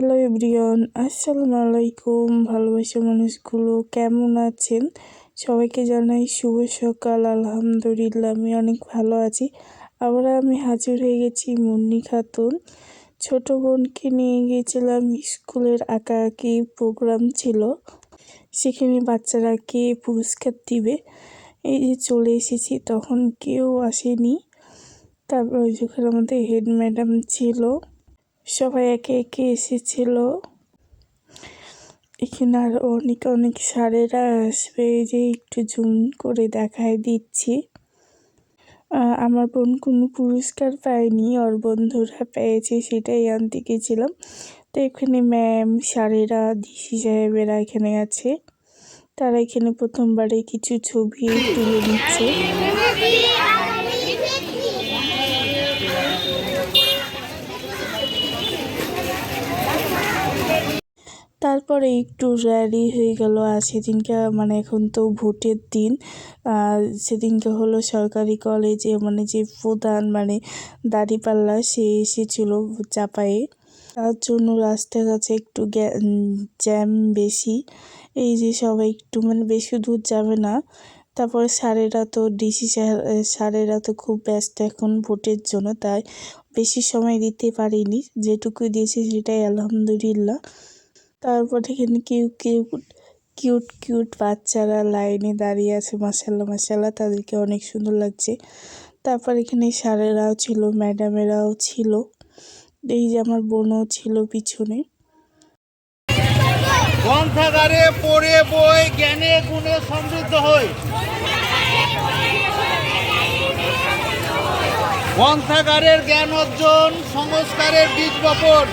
Hello everyone, আসসালামু আলাইকুম। ভালোবাসা মানুষগুলো কেমন আছেন? সবাইকে জানাই শুভ সকাল। আলহামদুলিল্লাহ আমি অনেক ভালো আছি। আবার আমি হাজির হয়ে গেছি মুন্নি খাতুন। ছোট বোনকে নিয়ে গিয়েছিলাম, স্কুলের আঁকাআঁকি প্রোগ্রাম ছিল, সেখানে বাচ্চারাকে পুরস্কার দিবে। এই যে চলে এসেছি, তখন কেউ আসেনি। তারপর যেখানে আমাদের হেড ম্যাডাম ছিল, সবাই একে একে এসেছিল। এখানে আর অনেক অনেক স্যারেরা আসবে, এই যে একটু জুম করে দেখায় দিচ্ছি। আমার বোন কোনো পুরস্কার পায়নি, ওর বন্ধুরা পেয়েছে, সেটাই আনতে গেছিলাম। তো এখানে ম্যাম, স্যারেরা, ডিসি সাহেবেরা এখানে আছে। তারা এখানে প্রথমবারে কিছু ছবি তুলে নিচ্ছে। তারপরে একটু র্যালি হয়ে গেল। আর সেদিনকে এখন তো ভোটের দিন, সেদিনকে হলো সরকারি কলেজে যে প্রধান দাঁড়িপাল্লা, সে এসেছিল চাপায়ে। তার জন্য রাস্তার কাছে একটু জ্যাম বেশি। এই যে সবাই একটু বেশি দূর যাবে না। তারপরে স্যারেরা তো স্যারেরা তো খুব ব্যস্ত এখন ভোটের জন্য, তাই বেশি সময় দিতে পারিনি। যেটুকু দিয়েছি সেটাই আলহামদুলিল্লাহ। তারপর এখানে কিউট কিউট বাচ্চারা লাইনে দাঁড়িয়ে আছে, মাশাআল্লাহ মাশাআল্লাহ, তাদেরকে অনেক সুন্দর লাগছে। তারপর এখানে স্যারেরাও ছিল, ম্যাডামেরাও ছিল, এই যে আমার বোনও ছিল পিছনে। গ্রন্থাগারে পড়ে বই জ্ঞানে গুণে সমৃদ্ধ হই। গ্রন্থাগারের জ্ঞান অর্জন, সংস্কারের বীজ বপন।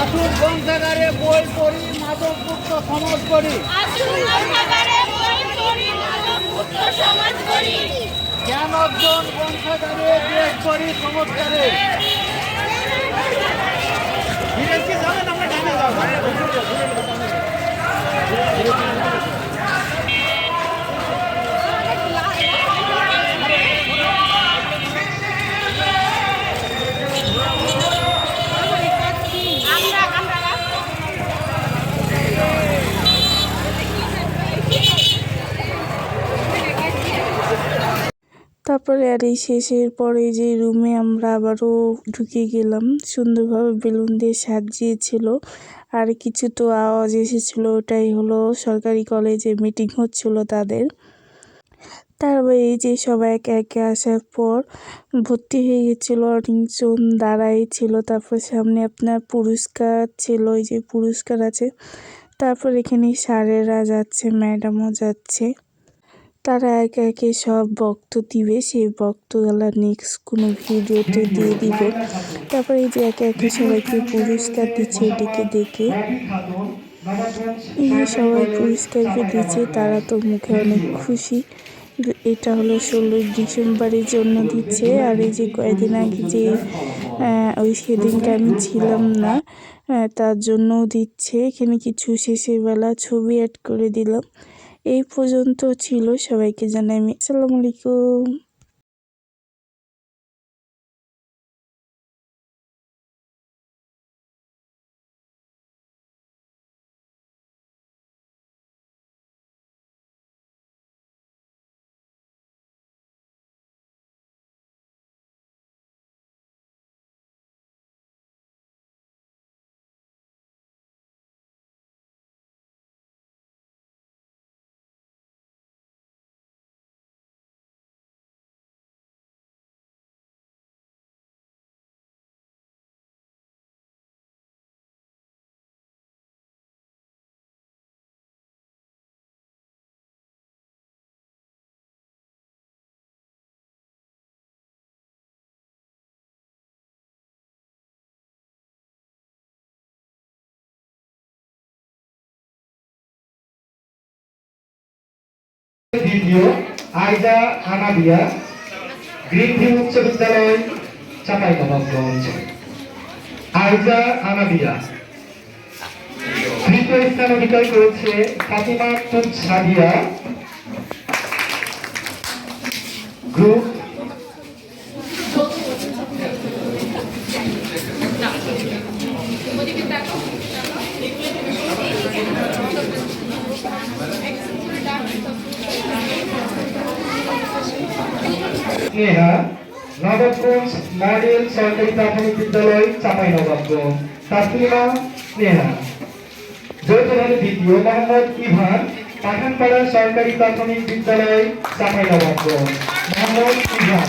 আসুন গ্রন্থাগারে বই পড়ি, মাদকমুক্ত সমাজ করি। জ্ঞান অর্জন গ্রন্থাগারে, দেশ করি সংস্কারে। তারপরে আর এই শেষের পরে যে রুমে আমরা আবারও ঢুকে গেলাম, সুন্দরভাবে বেলুন দিয়ে সাজিয়েছিল। আর কিছু তো আওয়াজ এসেছিলো, ওটাই হলো সরকারি কলেজে মিটিং হচ্ছিল তাদের। তারপরে এই যে সবাই একে একে আসার পর ভর্তি হয়ে গেছিলো, অনেকজন দাঁড়াই ছিল। তারপর সামনে আপনার পুরস্কার ছিল, এই যে পুরস্কার আছে। তারপর এখানে স্যারেরা যাচ্ছে, ম্যাডামও যাচ্ছে। তারা একে একে সব বক্তব্য দিবে, সেই বক্তব্যগুলো নেক্সট কোনো ভিডিওতে দিয়ে দিব। তারপরে এই যে একে একে সবাইকে পুরস্কার দিচ্ছে ডেকে ডেকে। এই যে সবাই পুরস্কার দিচ্ছে, তারা তো মুখে অনেক খুশি। এটা হলো 16 ডিসেম্বরের জন্য দিচ্ছে। আর এই যে কয়েকদিন আগে যে সেদিনকে আমি ছিলাম না, তার জন্যও দিচ্ছে। এখানে কিছু শেষের বেলা ছবি অ্যাড করে দিলাম। এই পর্যন্ত ছিল, সবাইকে জানাই আমি আসসালামু আলাইকুম। দ্বিতীয় আইজা আনাবিয়া, গ্রিন ভিউ উচ্চ বিদ্যালয়, চাঁপাইনবাবগঞ্জ। আইজা আনাবিয়া তৃতীয় স্থান অধিকার করেছে ফাতিমা তুজ সাদিয়া, গ্রুপ স্নেহা, নবাবগঞ্জ মডেল সরকারি প্রাথমিক বিদ্যালয় চাঁপাইনবাবগঞ্জ তাসলিমা স্নেহা। যৌথভাবে দ্বিতীয় মোহাম্মদ ইভান, পাঠানপাড়া সরকারি প্রাথমিক বিদ্যালয় চাঁপাইনবাবগঞ্জ মোহাম্মদ ইভান।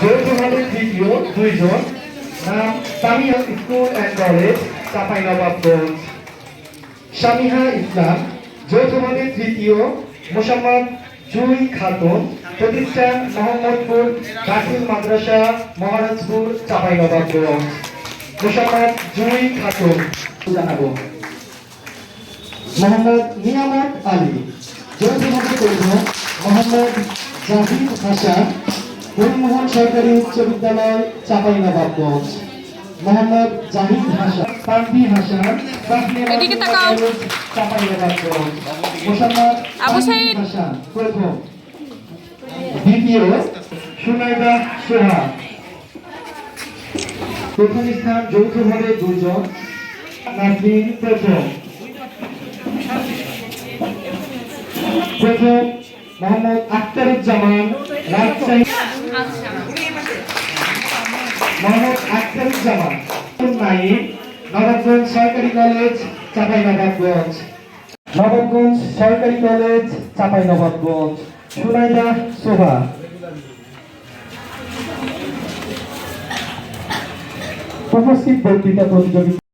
যৌথভাবে তৃতীয় দুইজন, নাম Samiya school and college Chapainawabganj Shamiha Islam. যৌথভাবে তৃতীয় মোসাম্মদ জুই খাতুন, প্রতিষ্ঠান মোহাম্মদপুর দাখিল মাদ্রাসা মহারাজপুর চাঁপাইনবাবগঞ্জ মোসাম্মদ জুই খাতুন। জানাবো মোহাম্মদ নিয়ামত আলী। যৌথভাবে করব মোহাম্মদ জাহিদ হাসান, হরিমোহন সরকারি উচ্চ বিদ্যালয় চাঁপাইনবাবগঞ্জ মোহাম্মদ জাহিদ হাসান। তানভি হাসান, এদিকে তাকাও। চাঁপাইনবাবগঞ্জ মোসাম্মদ আবু সাইদ হাসান প্রথম। দ্বিতীয় সুনাইদা সোহা। প্রথম স্থান যৌথভাবে দুজন, নাজরিন প্রথম। প্রথম মোহাম্মদ আখতারুজ্জামান রাজশাহী। মোহাম্মদ আখতারুজ্জামান নাইম, নবাবগঞ্জ সরকারি কলেজ চাঁপাইনবাবগঞ্জ। নবাবগঞ্জ সরকারি কলেজ চাঁপাইনবাবগঞ্জ সুনাইদা সোহা। উপস্থিত বক্তৃতা প্রতিযোগিতা